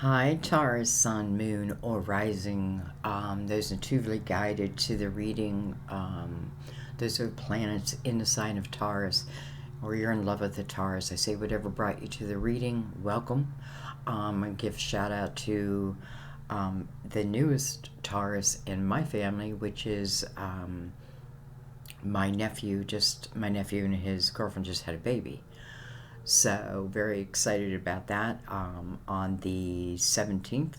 Hi, Taurus, Sun, Moon, or Rising. Those intuitively guided to the reading. Those are planets in the sign of Taurus, or you're in love with the Taurus. I say whatever brought you to the reading, welcome. I give a shout out to the newest Taurus in my family, which is my nephew. My nephew and his girlfriend just had a baby. So, very excited about that on the 17th.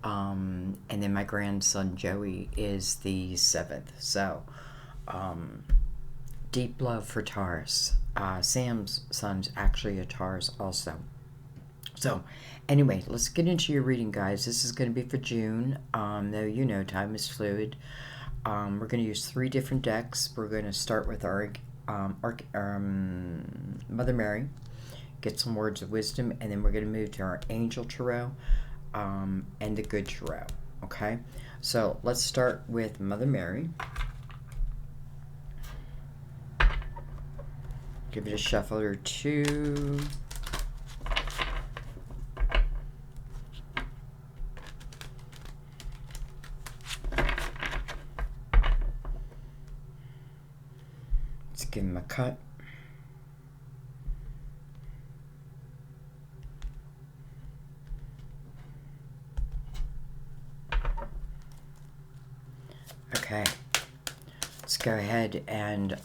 And then my grandson Joey is the 7th. So, deep love for Taurus. Sam's son's actually a Taurus also. So, anyway, let's get into your reading, guys. This is going to be for June. Though you know time is fluid. We're going to use 3 different decks. We're going to start with our Mother Mary, get some words of wisdom, and then we're going to move to our Angel Tarot and the Good Tarot. Okay, so let's start with Mother Mary. Give it a shuffle or two. Let's give him a cut. Okay, let's go ahead and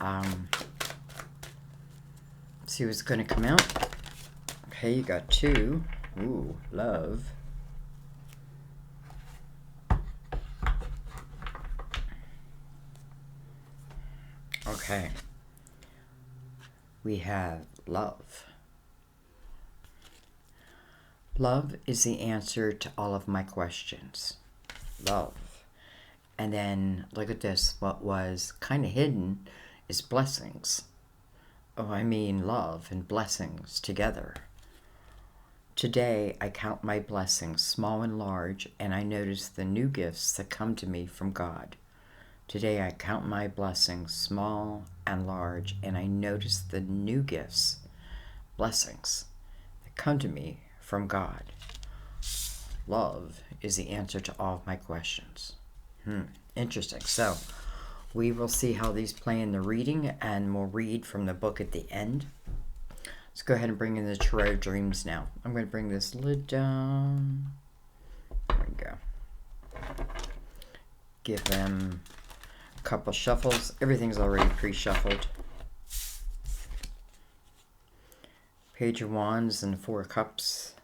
see what's going to come out. Okay, you got 2. Ooh, love. Okay, we have love. Love is the answer to all of my questions. Love. And then, look at this, what was kind of hidden is blessings. Oh, I mean love and blessings together. Today, I count my blessings, small and large, and I notice the new gifts that come to me from God. Today, I count my blessings, small and large, and I notice the new gifts, blessings, that come to me from God. Love is the answer to all of my questions. Interesting. So we will see how these play in the reading, and we'll read from the book at the end. Let's go ahead and bring in the Tarot Dreams now. I'm going to bring this lid down. There we go. Give them a couple shuffles. Everything's already pre-shuffled. Page of Wands and the 4 Cups.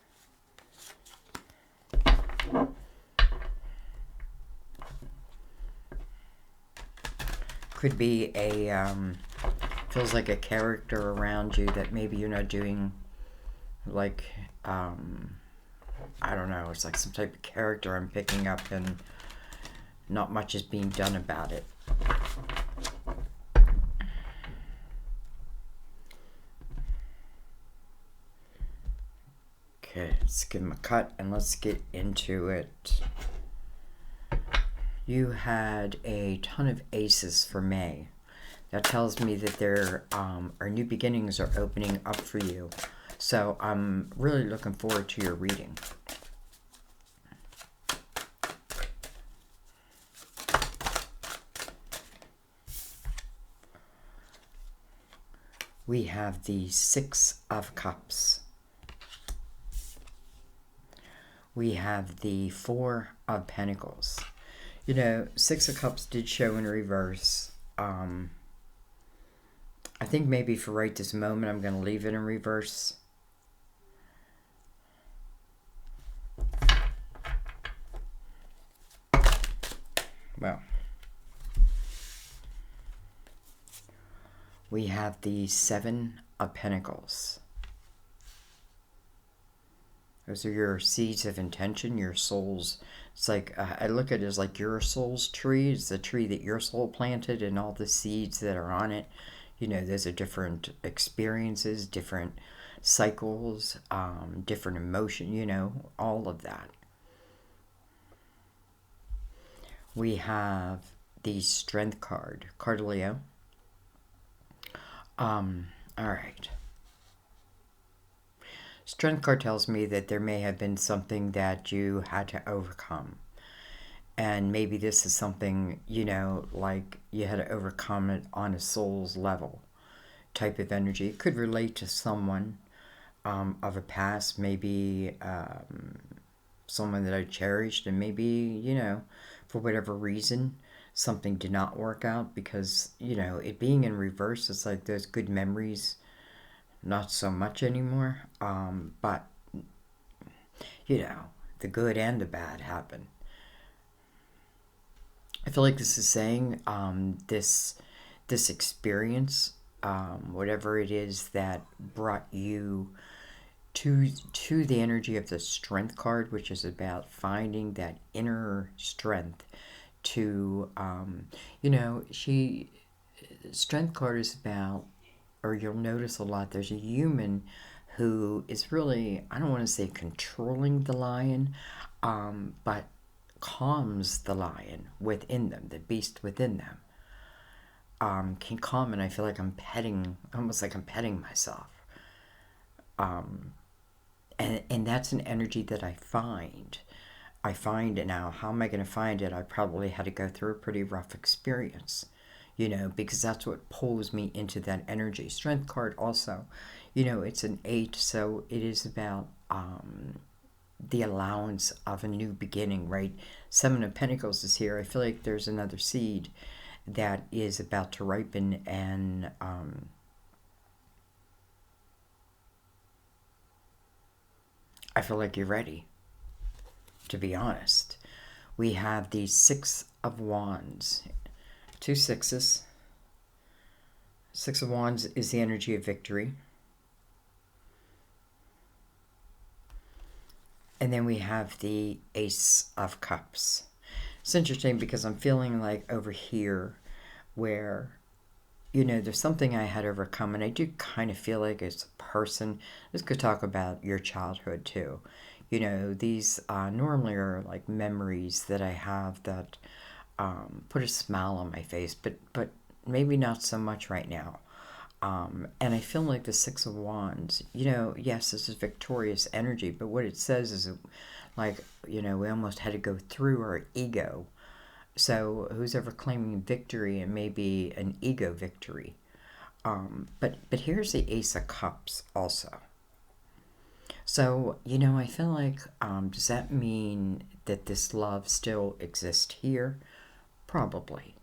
Could be a, feels like a character around you that maybe you're not doing, like, I don't know, it's like some type of character I'm picking up and not much is being done about it. Okay, let's give them a cut and let's get into it. You had a ton of aces for May. That tells me that there are new beginnings are opening up for you. So I'm really looking forward to your reading. We have the 6 of Cups. We have the 4 of Pentacles. You know, 6 of Cups did show in reverse. I think maybe for right this moment, I'm going to leave it in reverse. Well, we have the 7 of Pentacles. Those are your seeds of intention, your soul's. It's like, I look at it as like your soul's tree. It's the tree that your soul planted and all the seeds that are on it. You know, those are different experiences, different cycles, different emotion, you know, all of that. We have the Strength card, Leo. All right. Strength card tells me that there may have been something that you had to overcome. And maybe this is something, you know, like you had to overcome it on a soul's level type of energy. It could relate to someone of a past, maybe someone that I cherished, and maybe, you know, for whatever reason, something did not work out because, you know, it being in reverse, it's like those good memories, not so much anymore. But, you know, the good and the bad happen. I feel like this is saying this experience, whatever it is that brought you to the energy of the strength card, which is about finding that inner strength to, you know, strength card is about, or you'll notice a lot, there's a human who is really, I don't want to say controlling the lion, but calms the lion within them, the beast within them. Can calm, and I feel like I'm petting, almost like I'm petting myself. And that's an energy that I find. I find it now. How am I going to find it? I probably had to go through a pretty rough experience, you know, because that's what pulls me into that energy. Strength card also, you know, it's an 8, so it is about the allowance of a new beginning, right? 7 of Pentacles is here. I feel like there's another seed that is about to ripen, and I feel like you're ready, to be honest. We have the 6 of Wands, 2 sixes. 6 of Wands is the energy of victory. And then we have the Ace of Cups. It's interesting because I'm feeling like over here where, you know, there's something I had overcome, and I do kind of feel like it's a person. This could talk about your childhood too. You know, these normally are like memories that I have that put a smile on my face, but maybe not so much right now. And I feel like the 6 of Wands, you know, yes, this is victorious energy, but what it says is like, you know, we almost had to go through our ego. So who's ever claiming victory, and maybe an ego victory. But here's the Ace of Cups also. So, you know, I feel like, does that mean that this love still exists here? Probably.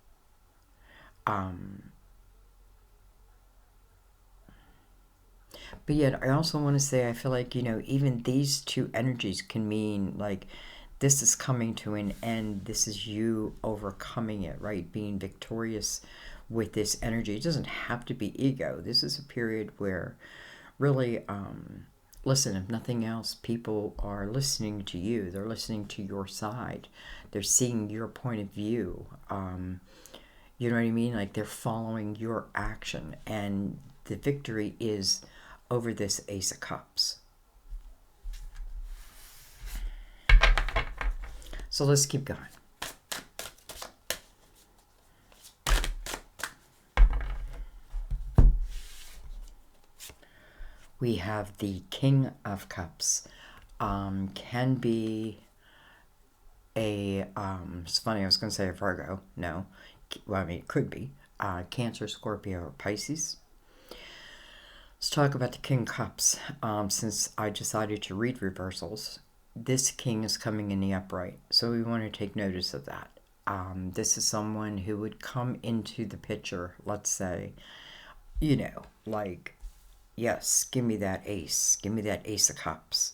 But yet, I also want to say, I feel like, you know, even these two energies can mean like this is coming to an end. This is you overcoming it, right? Being victorious with this energy. It doesn't have to be ego. This is a period where really, listen, if nothing else, people are listening to you. They're listening to your side. They're seeing your point of view. You know what I mean? Like they're following your action. And the victory is over this Ace of Cups. So let's keep going. We have the King of Cups. Can be a, it's funny, I was going to say a Virgo. No. Well, I mean, it could be. Cancer, Scorpio, or Pisces. Let's talk about the King of Cups. Since I decided to read reversals, this king is coming in the upright, so we want to take notice of that. This is someone who would come into the picture, let's say, you know, like, yes, give me that ace. Give me that Ace of Cups.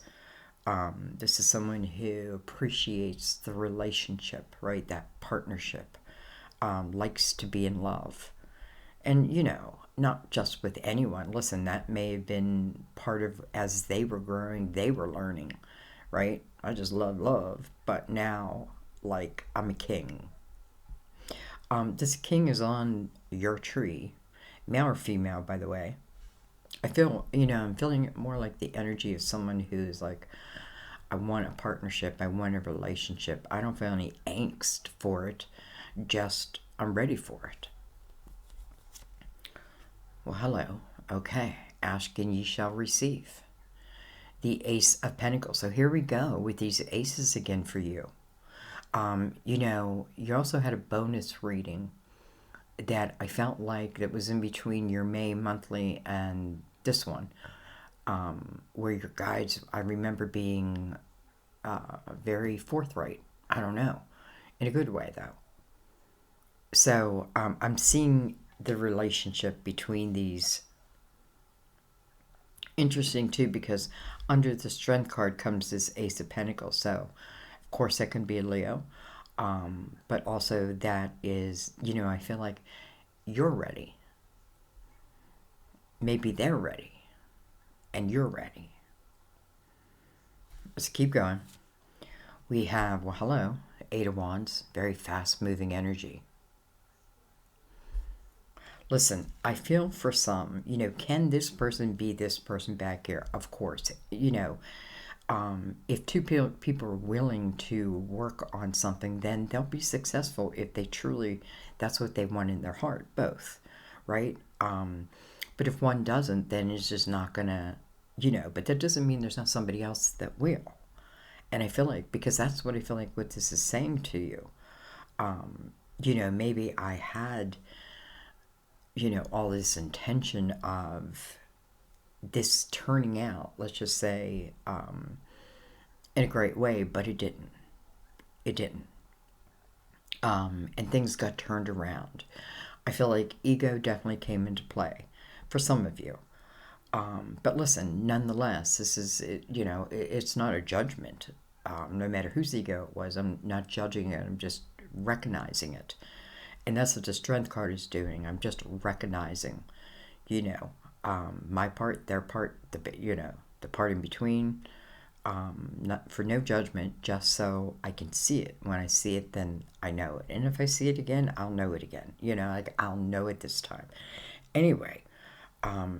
This is someone who appreciates the relationship, right? That partnership. Likes to be in love. And, you know, not just with anyone. Listen, that may have been part of, as they were growing, they were learning, right? I just love. But now, like, I'm a king. This king is on your tree. Male or female, by the way. I feel, you know, I'm feeling more like the energy of someone who's like, I want a partnership. I want a relationship. I don't feel any angst for it. Just, I'm ready for it. Well, hello. Okay. Ask and ye shall receive. the Ace of Pentacles. So here we go with these aces again for you. You know, you also had a bonus reading that I felt like that was in between your May monthly and this one, where your guides, I remember being very forthright. I don't know, in a good way though. So I'm seeing the relationship between these interesting too, because under the Strength card comes this Ace of Pentacles. So of course that can be a Leo, but also that is, you know, I feel like you're ready. Maybe they're ready and you're ready. Let's keep going. We have, well, hello, Eight of Wands, very fast moving energy. Listen, I feel for some, you know, can this person be this person back here? Of course, you know, if two people are willing to work on something, then they'll be successful if they truly, that's what they want in their heart, both, right? But if one doesn't, then it's just not gonna, you know, but that doesn't mean there's not somebody else that will. And I feel like, because that's what I feel like what this is saying to you, you know, maybe I had, you know, all this intention of this turning out, let's just say, in a great way, but it didn't. It didn't. And things got turned around. I feel like ego definitely came into play for some of you. But listen, nonetheless, this is, you know, it's not a judgment. No matter whose ego it was, I'm not judging it. I'm just recognizing it. And that's what the Strength card is doing. I'm just recognizing, you know, my part, their part, you know, the part in between. Not for no judgment, just so I can see it. When I see it, then I know it. And if I see it again, I'll know it again. You know, like I'll know it this time. Anyway, I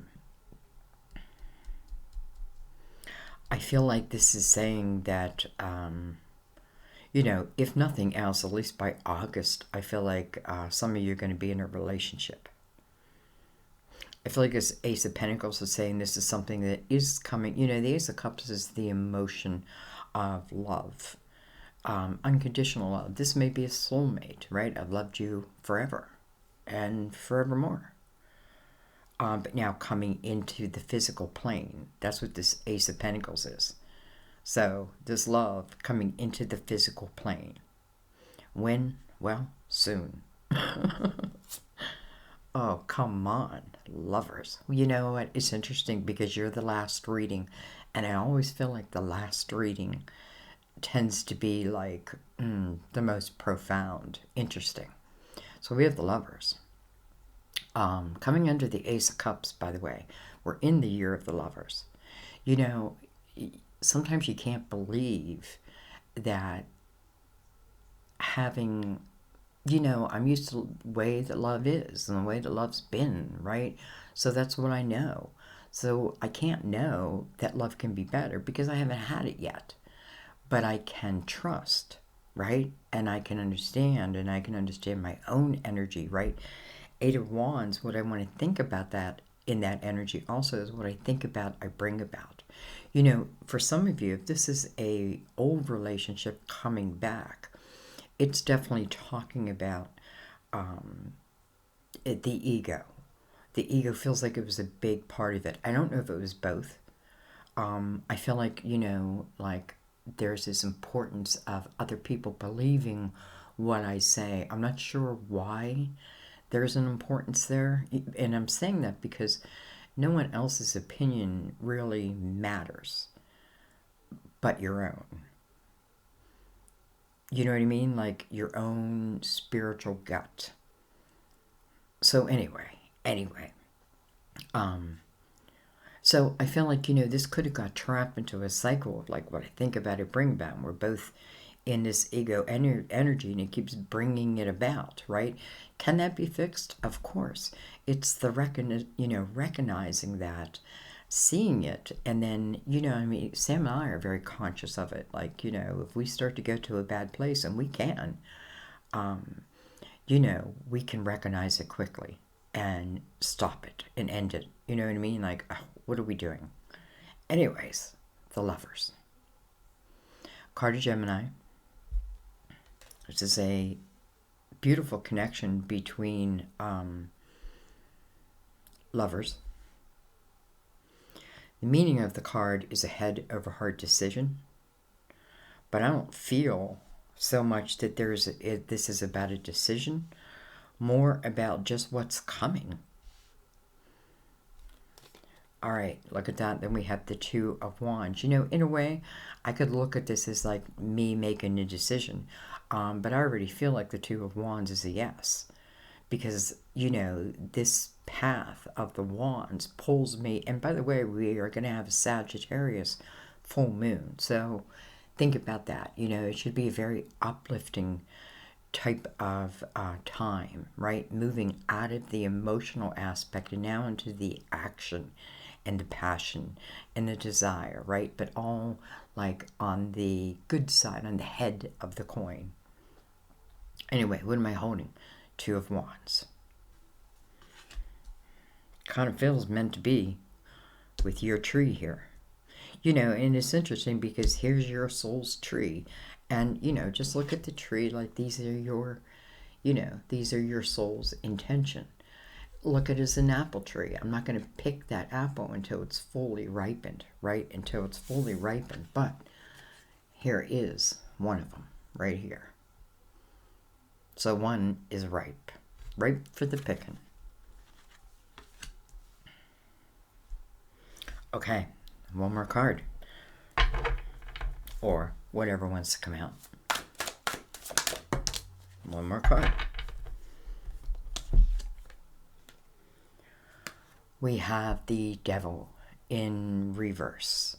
feel like this is saying that, you know, if nothing else, at least by August, I feel like some of you are going to be in a relationship. I feel like this Ace of Pentacles is saying this is something that is coming. You know, the Ace of Cups is the emotion of love, unconditional love. This may be a soulmate, right? I've loved you forever and forevermore. But now coming into the physical plane, that's what this Ace of Pentacles is. So this love coming into the physical plane. When? Well, soon. Oh, come on, lovers. You know what? It's interesting because you're the last reading, and I always feel like the last reading tends to be like the most profound, interesting. So we have the lovers. Coming under the Ace of Cups, by the way, we're in the year of the lovers. You know, sometimes you can't believe that having, you know, I'm used to the way that love is and the way that love's been, right? So that's what I know. So I can't know that love can be better because I haven't had it yet. But I can trust, right? And I can understand, and I can understand my own energy, right? Eight of Wands, what I want to think about that in that energy also is what I think about, I bring about. You know, for some of you, if this is a old relationship coming back, it's definitely talking about the ego. The ego feels like it was a big part of it. I don't know if it was both. I feel like, you know, like there's this importance of other people believing what I say. I'm not sure why there's an importance there. And I'm saying that because no one else's opinion really matters but your own. You know what I mean? Like your own spiritual gut. So anyway. So I feel like, you know, this could have got trapped into a cycle of like what I think about it, bring about. We're both in this ego energy and it keeps bringing it about, right? Can that be fixed? Of course. It's the recognizing that, seeing it, and then, you know, I mean, Sam and I are very conscious of it. Like, you know, if we start to go to a bad place, and we can, you know, we can recognize it quickly and stop it and end it. You know what I mean? Like, oh, what are we doing? Anyways, the Lovers. Card of Gemini. This is a beautiful connection between lovers. The meaning of the card is a head over heart decision, but I don't feel so much that this is about a decision, more about just what's coming. All right, look at that. Then we have the Two of Wands. You know, in a way, I could look at this as like me making a decision, but I already feel like the Two of Wands is a yes. Because, you know, this path of the Wands pulls me. And by the way, we are going to have a Sagittarius full moon. So think about that. You know, it should be a very uplifting type of time, right? Moving out of the emotional aspect and now into the action and the passion and the desire, right? But all like on the good side, on the head of the coin. Anyway, what am I holding? Two of Wands. Kind of feels meant to be with your tree here. You know, and it's interesting because here's your soul's tree. And, you know, just look at the tree like these are your, you know, these are your soul's intention. Look at it as an apple tree. I'm not going to pick that apple until it's fully ripened, right? Until it's fully ripened. But here is one of them right here. So one is ripe for the picking. Okay, one more card. Or whatever wants to come out. One more card. We have the Devil in reverse.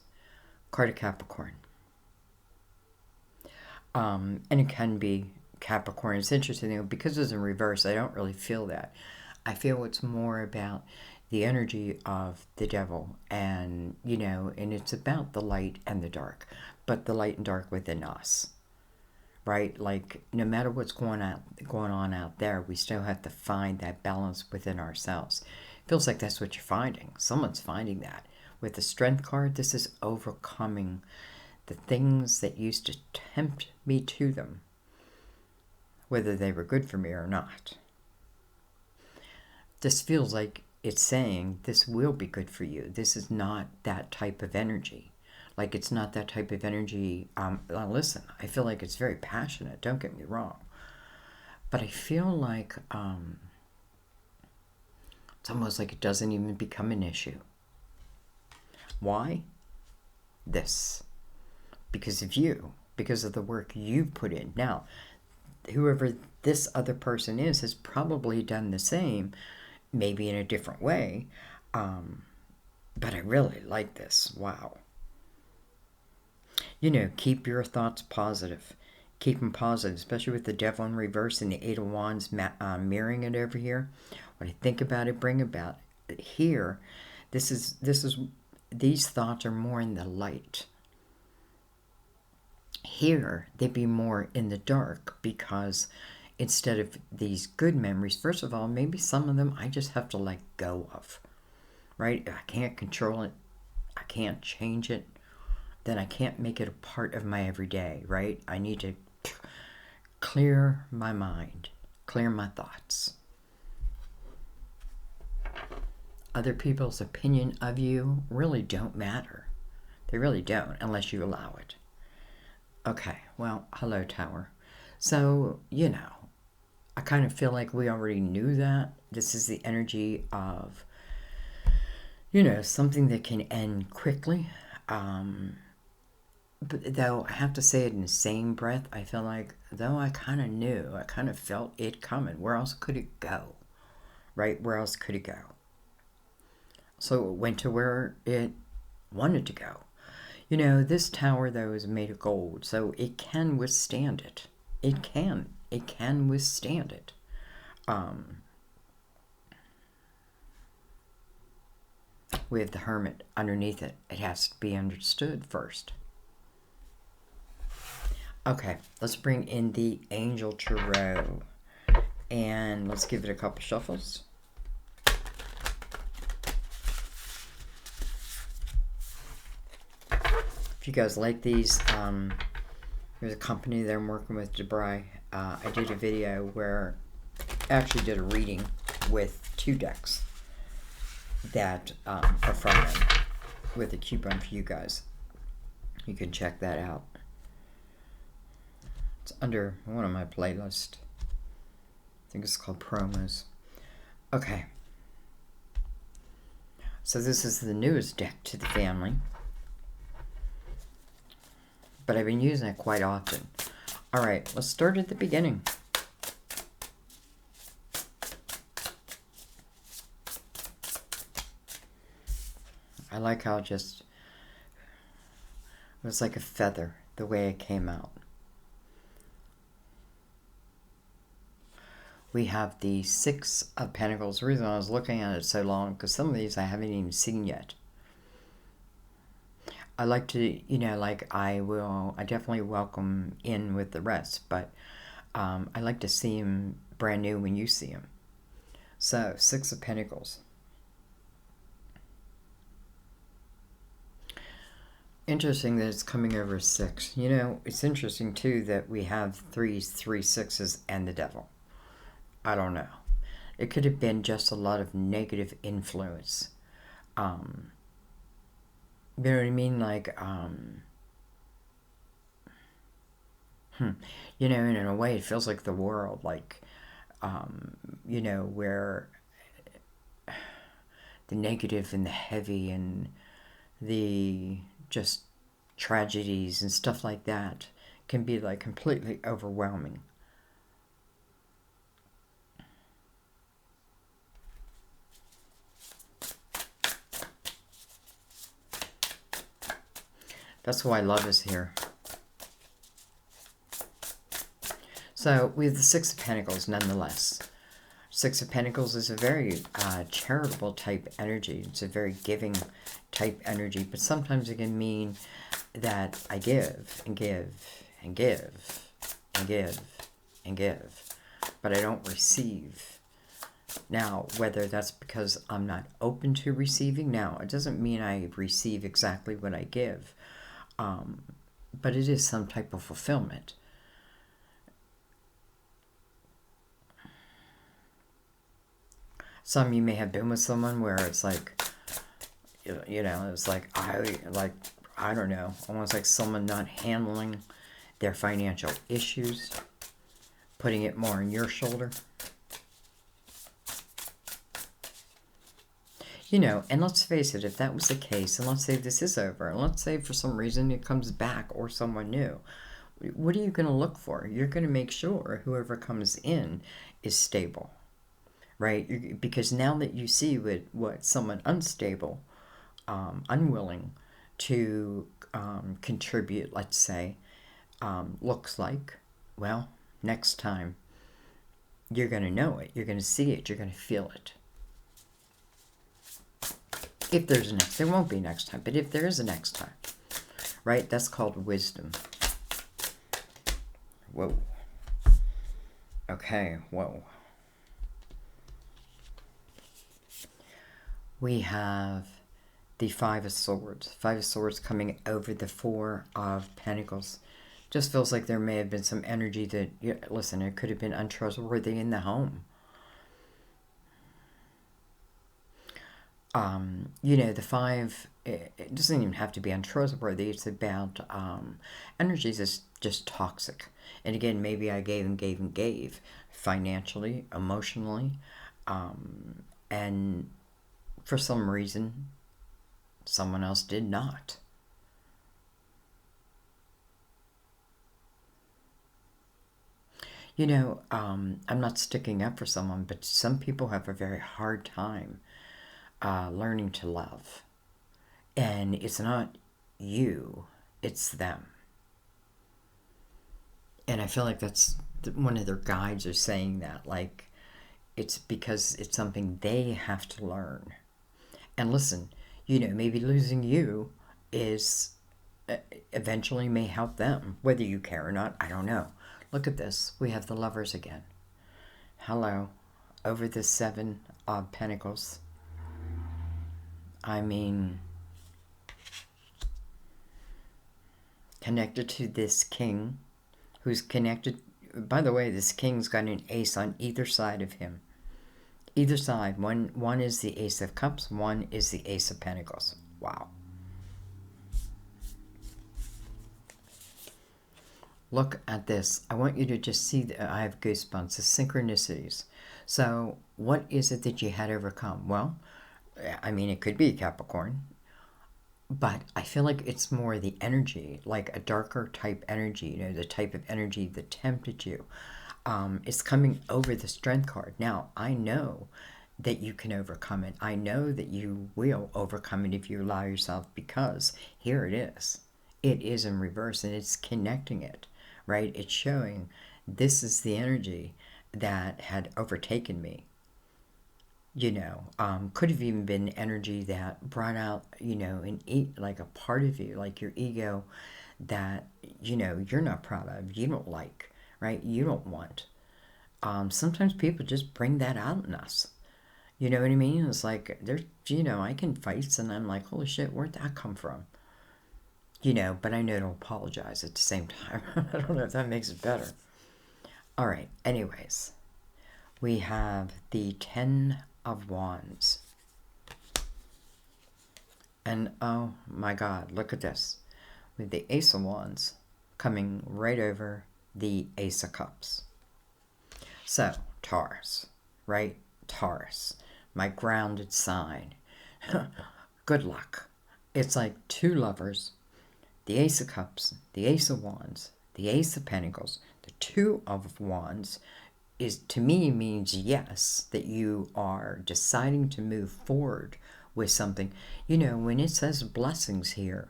Card of Capricorn. And it can be Capricorn. It's interesting, though, because it's in reverse, I don't really feel that. I feel it's more about the energy of the devil, and, you know, and it's about the light and the dark, but the light and dark within us, right? Like, no matter what's going on out there, we still have to find that balance within ourselves. Feels like that's what you're finding. Someone's finding that. With the Strength card, this is overcoming the things that used to tempt me to them, whether they were good for me or not. This feels like it's saying this will be good for you. This is not that type of energy. Like, it's not that type of energy. Listen, I feel like it's very passionate. Don't get me wrong. But I feel like it's almost like it doesn't even become an issue. Why? This. Because of you. Because of the work you've put in. Now, whoever this other person is has probably done the same, maybe in a different way. But I really like this. Wow. You know, keep your thoughts positive. Keep them positive, especially with the Devil in reverse and the Eight of Wands mirroring it over here. When I think about it, bring about it. Here, these thoughts are more in the light. Here, they'd be more in the dark, because instead of these good memories, first of all, maybe some of them I just have to let go of, right? I can't control it. I can't change it. Then I can't make it a part of my everyday, right? I need to clear my mind, clear my thoughts. Other people's opinion of you really don't matter. They really don't, unless you allow it. Okay, well, hello, Tower. So, you know, I kind of feel like we already knew that. This is the energy of, you know, something that can end quickly. But though I have to say it in the same breath, I feel like, though I kind of knew, I kind of felt it coming. Where else could it go? Right? Where else could it go? So it went to where it wanted to go. You know, this tower, though, is made of gold, so it can withstand it. It can withstand it. We have the Hermit underneath it. It has to be understood first. Okay, let's bring in the Angel Tarot, and let's give it a couple shuffles. If you guys like these, there's a company that I'm working with, Debray. I did a video where I actually did a reading with 2 decks that are from them with a coupon for you guys. You can check that out. It's under one of my playlists. I think it's called Promos. Okay. So this is the newest deck to the family, but I've been using it quite often. Alright, let's start at the beginning. I like how it was like a feather, the way it came out. We have the 6 of Pentacles. The reason I was looking at it so long, because some of these I haven't even seen yet. I like to, you know, like I definitely welcome in with the rest, but I like to see them brand new when you see them. So, 6 of Pentacles. Interesting that it's coming over 6. You know, it's interesting too that we have 3s, 3 6s, and the Devil. I don't know. It could have been just a lot of negative influence. You know what I mean? Like, you know, and in a way it feels like the world, like, you know, where the negative and the heavy and the just tragedies and stuff like that can be like completely overwhelming. That's why love is here. So we have the 6 of Pentacles nonetheless. 6 of Pentacles is a very charitable type energy. It's a very giving type energy. But sometimes it can mean that I give and give and give and give and give. But I don't receive. Now, whether that's because I'm not open to receiving. Now, it doesn't mean I receive exactly what I give. But it is some type of fulfillment. Some you may have been with someone where it's like, you know, it's like, I don't know, almost like someone not handling their financial issues, putting it more on your shoulder. You know, and let's face it, if that was the case, and let's say this is over, and let's say for some reason it comes back or someone new, what are you going to look for? You're going to make sure whoever comes in is stable, right? Because now that you see what someone unstable, unwilling to contribute, let's say, looks like, well, next time you're going to know it, you're going to see it, you're going to feel it. If there's a next, there won't be next time, but if there is a next time, right? That's called wisdom. Whoa. Okay, whoa. We have the 5 of Swords. 5 of Swords coming over the 4 of Pentacles. Just feels like there may have been some energy that, yeah, listen, it could have been untrustworthy in the home. You know, the 5, it doesn't even have to be untrustworthy. It's about energies is just toxic. And again, maybe I gave and gave and gave financially, emotionally, and for some reason, someone else did not. You know, I'm not sticking up for someone, but some people have a very hard time learning to love. And it's not you, it's them. And I feel like that's one of their guides are saying that, like, it's because it's something they have to learn. And listen, you know, maybe losing you is eventually may help them. Whether you care or not, I don't know. Look at this. We have the Lovers again. Hello. Over the 7 of Pentacles. I mean, connected to this king, who's connected. By the way, this king's got an ace on either side of him. Either side. One is the Ace of Cups, one is the Ace of Pentacles. Wow. Look at this. I want you to just see that I have goosebumps, the synchronicities. So what is it that you had overcome? Well, I mean, it could be a Capricorn, but I feel like it's more the energy, like a darker type energy, you know, the type of energy that tempted you. It's coming over the Strength card. Now, I know that you can overcome it. I know that you will overcome it if you allow yourself, because here it is. It is in reverse, and it's connecting it, right? It's showing this is the energy that had overtaken me. You know, could have even been energy that brought out, you know, like a part of you, like your ego that, you know, you're not proud of, you don't like, right? You don't want. Sometimes people just bring that out in us. You know what I mean? It's like, there's, you know, I can fight and I'm like, holy shit, where'd that come from? You know, but I know to apologize at the same time. I don't know if that makes it better. All right, anyways, we have the 10 of Wands. And oh my God, look at this. With the Ace of Wands coming right over the Ace of Cups. So, Taurus, right? Taurus, my grounded sign. Good luck. It's like two lovers, the Ace of Cups, the Ace of Wands, the Ace of Pentacles, the Two of Wands is, to me, means yes, that you are deciding to move forward with something. You know, when it says blessings here,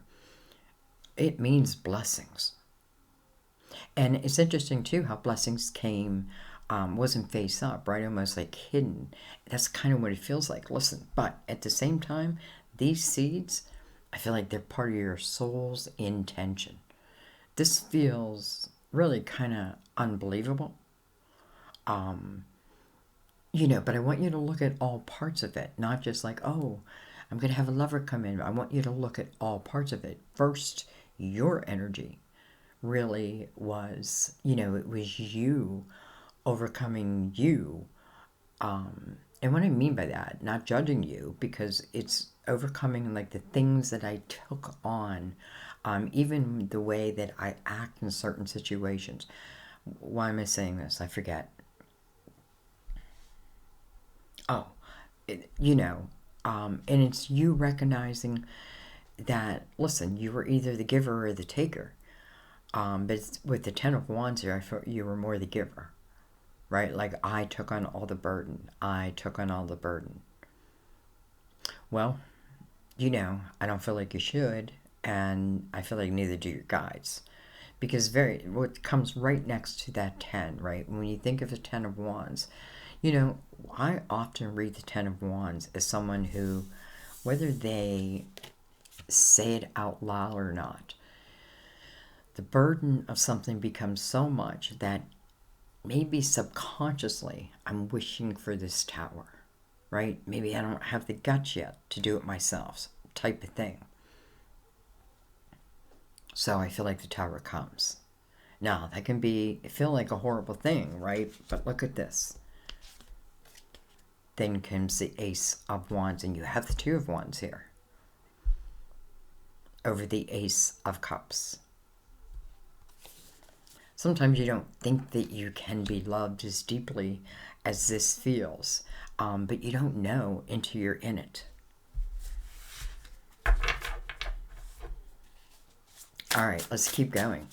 it means blessings. And it's interesting too how blessings came, wasn't face up, right? Almost like hidden. That's kind of what it feels like. Listen, but at the same time, these seeds, I feel like they're part of your soul's intention. This feels really kind of unbelievable. You know, but I want you to look at all parts of it, not just like, oh, I'm going to have a lover come in. I want you to look at all parts of it. First, your energy really was, you know, it was you overcoming you. And what I mean by that, not judging you, because it's overcoming like the things that I took on, even the way that I act in certain situations. Why am I saying this? I forget. Oh, you know, and it's you recognizing that, listen, you were either the giver or the taker. But with the Ten of Wands here, I felt you were more the giver, right? Like, I took on all the burden. I took on all the burden. Well, you know, I don't feel like you should, and I feel like neither do your guides. Because what comes right next to that 10, right? When you think of the 10 of Wands, you know, I often read the 10 of Wands as someone who, whether they say it out loud or not, the burden of something becomes so much that maybe subconsciously I'm wishing for this tower, right? Maybe I don't have the guts yet to do it myself, type of thing. So I feel like the tower comes. Now, that can feel like a horrible thing, right? But look at this. Then comes the Ace of Wands, and you have the Two of Wands here over the Ace of Cups. Sometimes you don't think that you can be loved as deeply as this feels, but you don't know until you're in it. All right, let's keep going.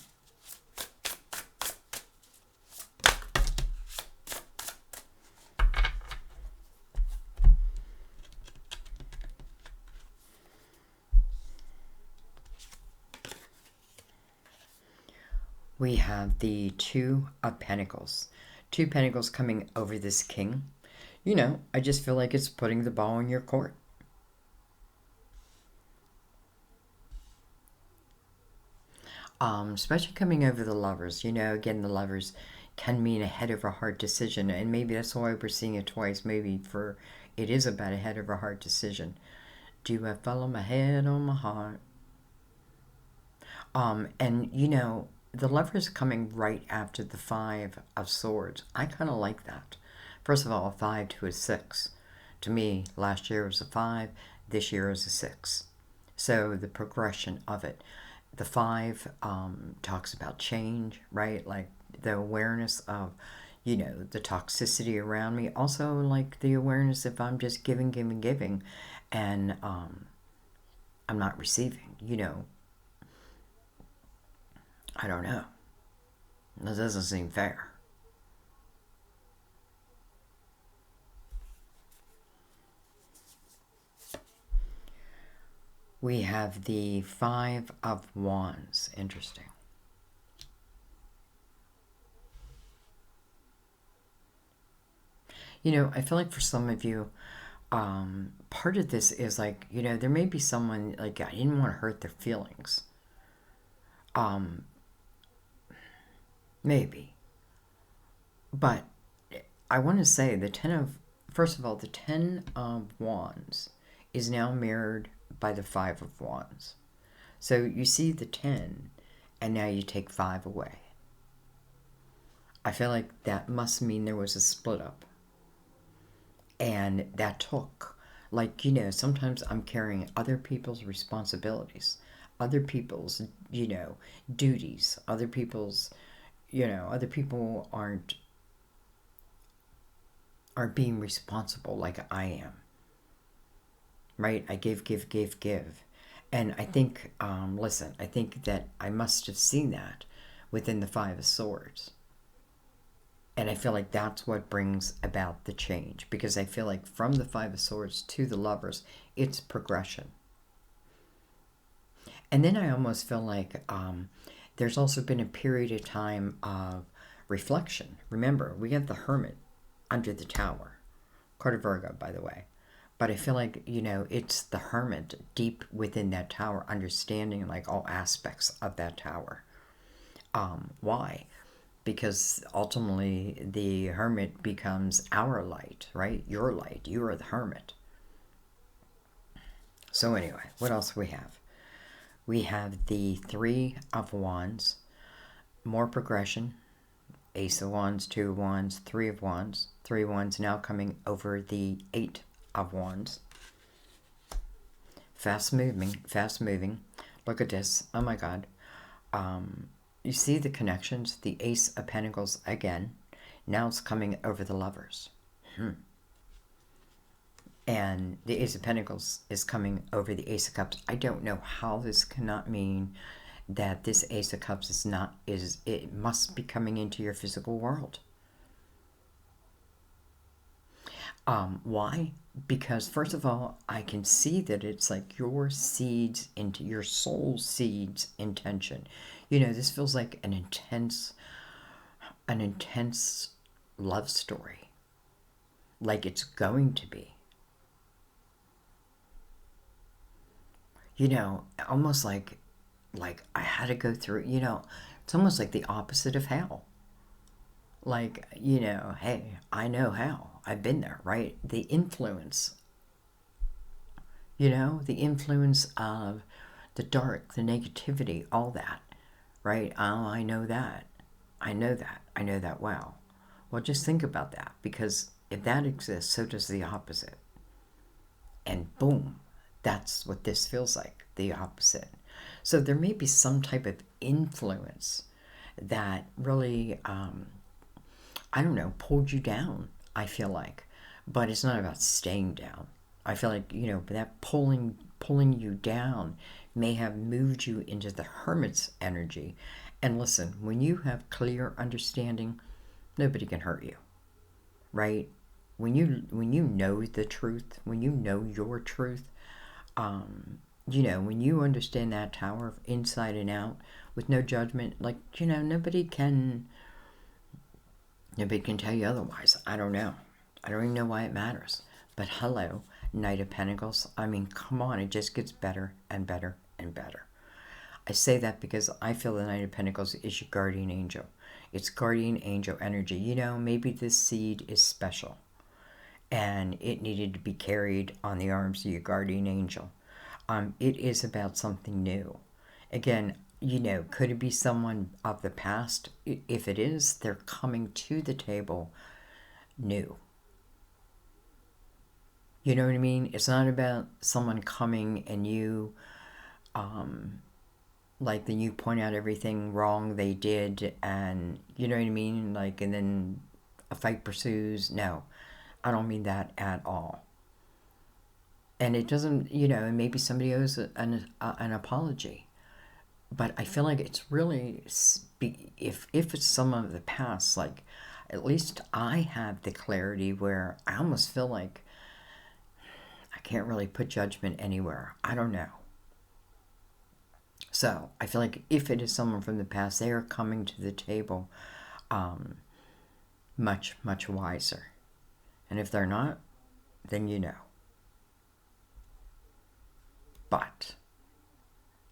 We have the Two of Pentacles. Two Pentacles coming over this king. You know, I just feel like it's putting the ball in your court. Especially coming over the lovers. You know, again, the lovers can mean a head over heart decision. And maybe that's why we're seeing it twice. Maybe it is about a head over heart decision. Do I follow my head or my heart? And, you know, the Lover's coming right after the Five of Swords. I kind of like that. First of all, a 5 to a 6. To me, last year was a 5, this year is a 6. So the progression of it. The 5 talks about change, right? Like the awareness of, you know, the toxicity around me. Also, like the awareness if I'm just giving, and I'm not receiving, you know. I don't know. That doesn't seem fair. We have the Five of Wands. Interesting. You know, I feel like for some of you, part of this is like, you know, there may be someone like I didn't want to hurt their feelings. Um, Maybe. But I want to say first of all, the Ten of Wands is now mirrored by the Five of Wands. So you see the 10, and now you take 5 away. I feel like that must mean there was a split up. And that took, like, you know, sometimes I'm carrying other people's responsibilities, other people's, you know, duties, other people's, you know, other people aren't being responsible like I am, right? I give. And I think, listen, I think that I must have seen that within the Five of Swords. And I feel like that's what brings about the change. Because I feel like from the Five of Swords to the Lovers, it's progression. And then I almost feel like there's also been a period of time of reflection. Remember, we have the Hermit under the Tower. Card of Virgo, by the way. But I feel like, you know, it's the Hermit deep within that tower, understanding like all aspects of that tower. Why? Because ultimately the Hermit becomes our light, right? Your light. You are the Hermit. So anyway, what else we have? We have the Three of Wands, more progression. Ace of Wands, Two of Wands, Three of Wands. Three of Wands now coming over the Eight of Wands. Fast moving. Look at this. Oh my God. You see the connections? The Ace of Pentacles again. Now it's coming over the Lovers. And the Ace of Pentacles is coming over the Ace of Cups. I don't know how this cannot mean that this Ace of Cups it must be coming into your physical world. Why? Because first of all, I can see that it's like your seeds into your soul seeds intention. You know, this feels like an intense love story. Like it's going to be. You know, almost like I had to go through, you know, it's almost like the opposite of hell. Like, you know, hey, I know hell. I've been there, right? The influence, you know, the influence of the dark, the negativity, all that, right? Oh, I know that. I know that. I know that well. Well, just think about that, because if that exists, so does the opposite. And boom, that's what this feels like, the opposite. So there may be some type of influence that really, I don't know, pulled you down, I feel like. But it's not about staying down. I feel like, you know, that pulling you down may have moved you into the Hermit's energy. And listen, when you have clear understanding, nobody can hurt you, right? When you know the truth, when you know your truth, you know, when you understand that tower inside and out with no judgment, like, you know, nobody can tell you otherwise. I don't know. I don't even know why it matters. But hello, Knight of Pentacles. I mean, come on, it just gets better and better and better. I say that because I feel the Knight of Pentacles is your guardian angel. It's guardian angel energy. You know, maybe this seed is special and it needed to be carried on the arms of your guardian angel. It is about something new. Again, you know, could it be someone of the past? If it is, they're coming to the table new. You know what I mean? It's not about someone coming and you, like, then you point out everything wrong they did, and you know what I mean? Like, and then a fight pursues. No, I don't mean that at all. And it doesn't, you know, and maybe somebody owes an apology. But I feel like it's really, if it's someone of the past, like, at least I have the clarity where I almost feel like I can't really put judgment anywhere. I don't know. So I feel like if it is someone from the past, they are coming to the table much, much wiser. And if they're not, then you know. But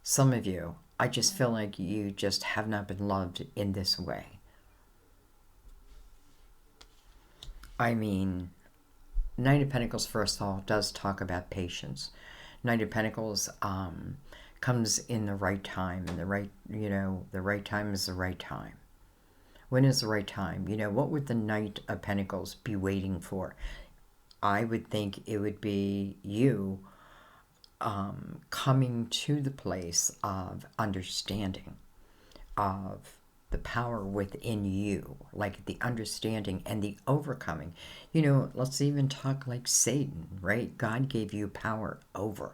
some of you, I just feel like you just have not been loved in this way. I mean, Knight of Pentacles, first of all, does talk about patience. Knight of Pentacles comes in the right time, and the right, you know, the right time is the right time. When is the right time? You know, what would the Knight of Pentacles be waiting for? I would think it would be you coming to the place of understanding, of the power within you, like the understanding and the overcoming. You know, let's even talk like Satan, right? God gave you power over.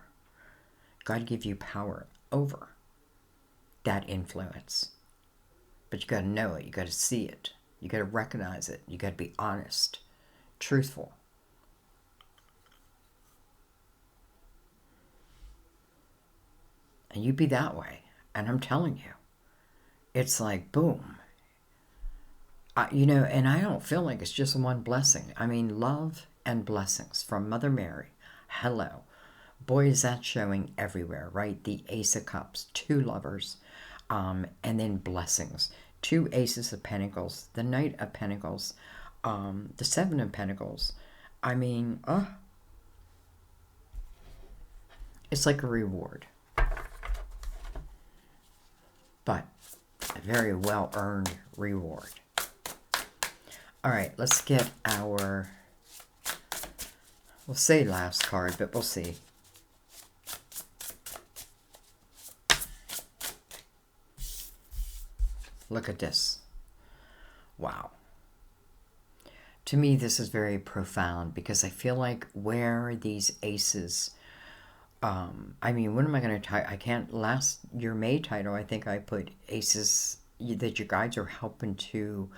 God gave you power over that influence. But you got to know it. You got to see it. You got to recognize it. You got to be honest, truthful. And you be that way. And I'm telling you, it's like, boom. You know, and I don't feel like it's just one blessing. I mean, love and blessings from Mother Mary. Hello. Boy, is that showing everywhere, right? The Ace of Cups, two lovers, and then blessings. Two Aces of Pentacles, the Knight of Pentacles, the Seven of Pentacles. I mean, it's like a reward. But a very well-earned reward. All right, let's get our, we'll say last card, but we'll see. Look at this. Wow. To me, this is very profound because I feel like where these aces, I mean, what am I going to type? I can't, last your May title, I think I put aces, that your guides are helping to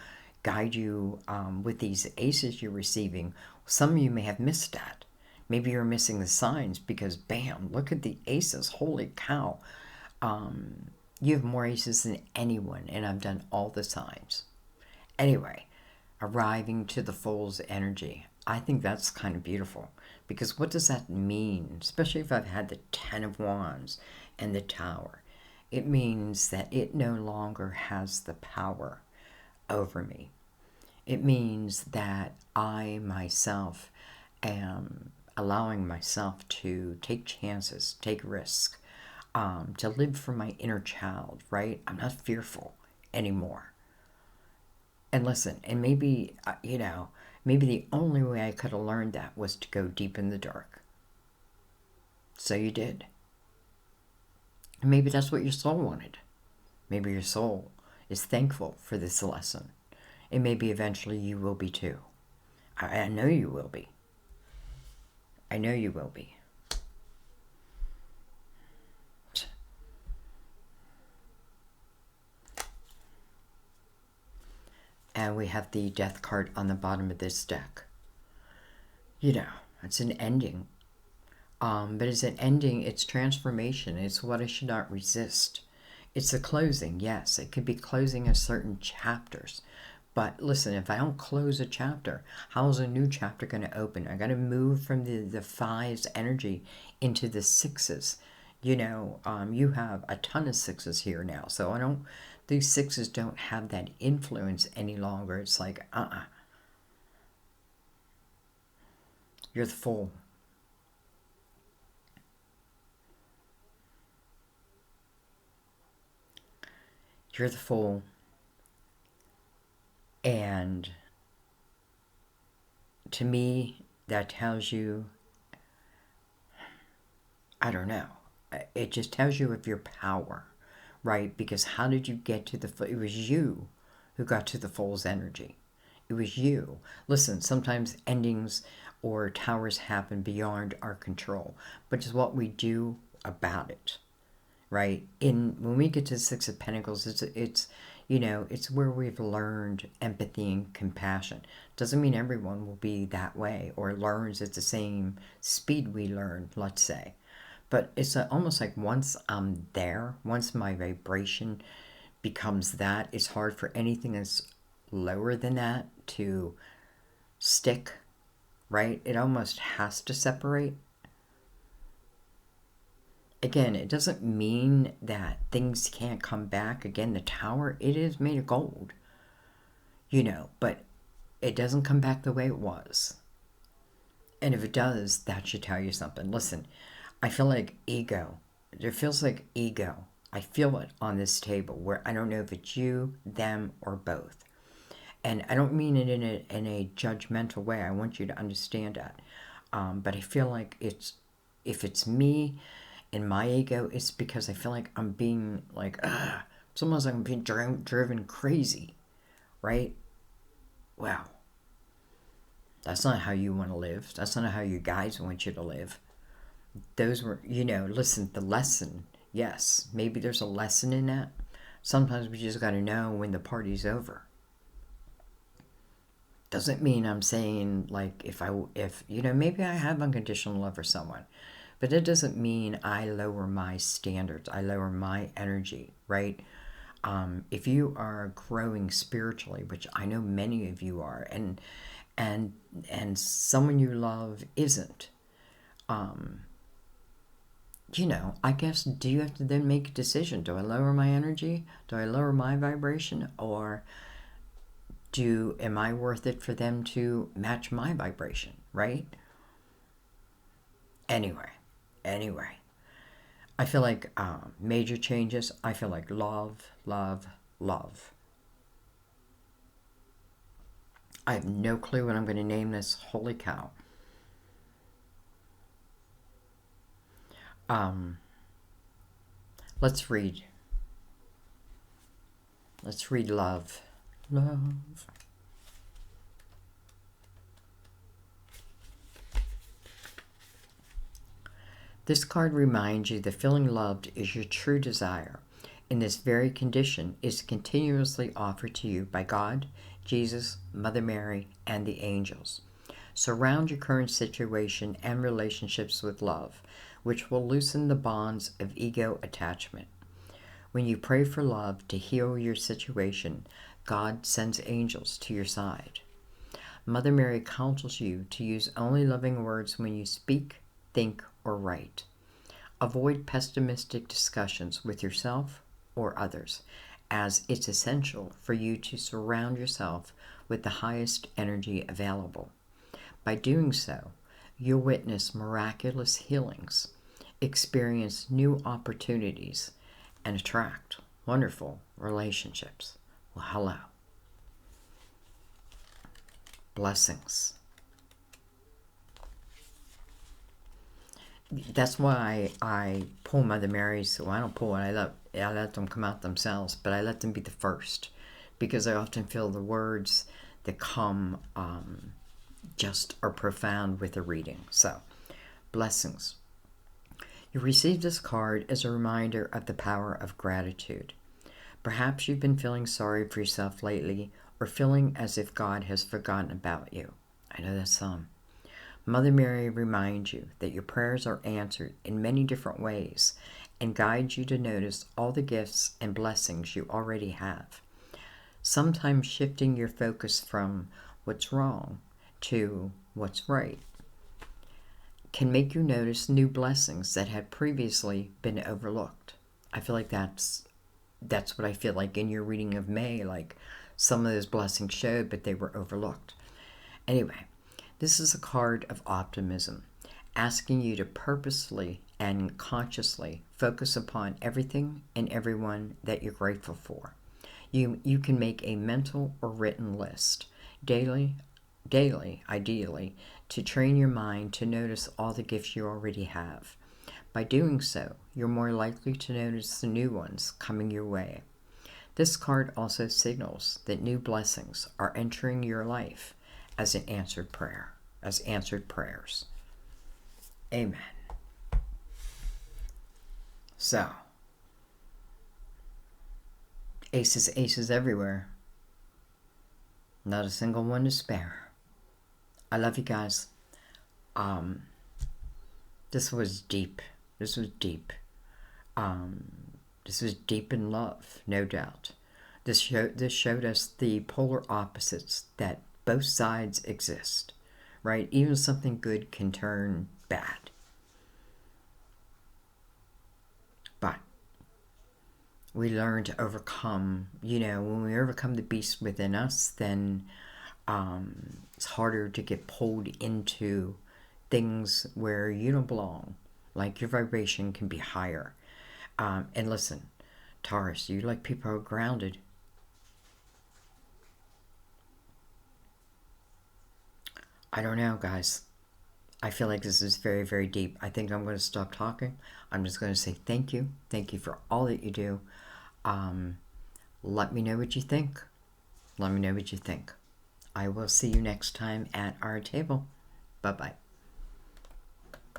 guide you with these aces you're receiving. Some of you may have missed that. Maybe you're missing the signs because, bam, look at the aces. Holy cow. You have more aces than anyone, and I've done all the signs. Anyway, arriving to the Fool's energy. I think that's kind of beautiful because what does that mean? Especially if I've had the Ten of Wands and the Tower. It means that it no longer has the power over me. It means that I myself am allowing myself to take chances, take risks, to live for my inner child, right? I'm not fearful anymore. And listen, and maybe, you know, maybe the only way I could have learned that was to go deep in the dark. So you did. And maybe that's what your soul wanted. Maybe your soul is thankful for this lesson. And maybe eventually you will be too. I know you will be. I know you will be. And we have the Death card on the bottom of this deck. You know, it's an ending. But it's an ending, it's transformation. It's what I should not resist. It's a closing, yes. It could be closing of certain chapters. But listen, if I don't close a chapter, how is a new chapter going to open? I got to move from the fives energy into the sixes. You know, you have a ton of sixes here now. So these sixes don't have that influence any longer. It's like, you're the Fool. You're the Fool. And to me, that tells you, I don't know. It just tells you of your power, right? Because how did you get to the Fool? It was you who got to the Fool's energy. It was you. Listen, sometimes endings or towers happen beyond our control, but it's what we do about it, right? When we get to the Six of Pentacles, it's it's where we've learned empathy and compassion. Doesn't mean everyone will be that way or learns at the same speed we learn, let's say. But it's almost like once I'm there, once my vibration becomes that, it's hard for anything that's lower than that to stick, right? It almost has to separate. Again, it doesn't mean that things can't come back. Again, the tower, it is made of gold, but it doesn't come back the way it was. And if it does, that should tell you something. Listen, I feel like ego. There feels like ego. I feel it on this table where I don't know if it's you, them, or both. And I don't mean it in a judgmental way. I want you to understand that. But I feel like if it's me and my ego, it's because I feel like I'm being like, it's almost like I'm being driven crazy, right? Wow. That's not how you want to live. That's not how you guys want you to live. Those were, listen, the lesson, yes, maybe there's a lesson in that. Sometimes we just got to know when the party's over. Doesn't mean I'm saying, like, if maybe I have unconditional love for someone, but it doesn't mean I lower my standards. I lower my energy, right? If you are growing spiritually, which I know many of you are, and someone you love isn't, I guess, do you have to then make a decision? Do I lower my energy? Do I lower my vibration? Or am I worth it for them to match my vibration, right? Anyway, I feel like major changes. I feel like love, love, love. I have no clue what I'm going to name this. Holy cow. Let's read. Let's read love. Love. This card reminds you that feeling loved is your true desire, and this very condition is continuously offered to you by God, Jesus, Mother Mary, and the angels. Surround your current situation and relationships with love, which will loosen the bonds of ego attachment. When you pray for love to heal your situation, God sends angels to your side. Mother Mary counsels you to use only loving words when you speak, think, or write. Avoid pessimistic discussions with yourself or others, as it's essential for you to surround yourself with the highest energy available. By doing so, you'll witness miraculous healings, experience new opportunities, and attract wonderful relationships. Well, hello. Blessings. That's why I pull Mother Mary's. Well, I don't pull it. I let them come out themselves, but I let them be the first, because I often feel the words that come just are profound with the reading. So, blessings. You received this card as a reminder of the power of gratitude. Perhaps you've been feeling sorry for yourself lately, or feeling as if God has forgotten about you. I know that's some. Mother Mary reminds you that your prayers are answered in many different ways and guides you to notice all the gifts and blessings you already have. Sometimes shifting your focus from what's wrong to what's right can make you notice new blessings that had previously been overlooked. I feel like that's what I feel like in your reading of May, like some of those blessings showed, but they were overlooked. Anyway, this is a card of optimism, asking you to purposely and consciously focus upon everything and everyone that you're grateful for. You can make a mental or written list daily, ideally, to train your mind to notice all the gifts you already have. By doing so, you're more likely to notice the new ones coming your way. This card also signals that new blessings are entering your life as an answered prayer, as answered prayers. Amen. So, aces everywhere. Not a single one to spare. I love you guys. This was deep. This was deep. This was deep in love, no doubt. This showed us the polar opposites, that both sides exist, right? Even something good can turn bad. But we learn to overcome, when we overcome the beast within us, then it's harder to get pulled into things where you don't belong. Like, your vibration can be higher. And listen, Taurus, you like people who are grounded. I don't know, guys. I feel like this is very, very deep. I think I'm going to stop talking. I'm just going to say thank you. Thank you for all that you do. Let me know what you think. Let me know what you think. I will see you next time at our table. Bye-bye.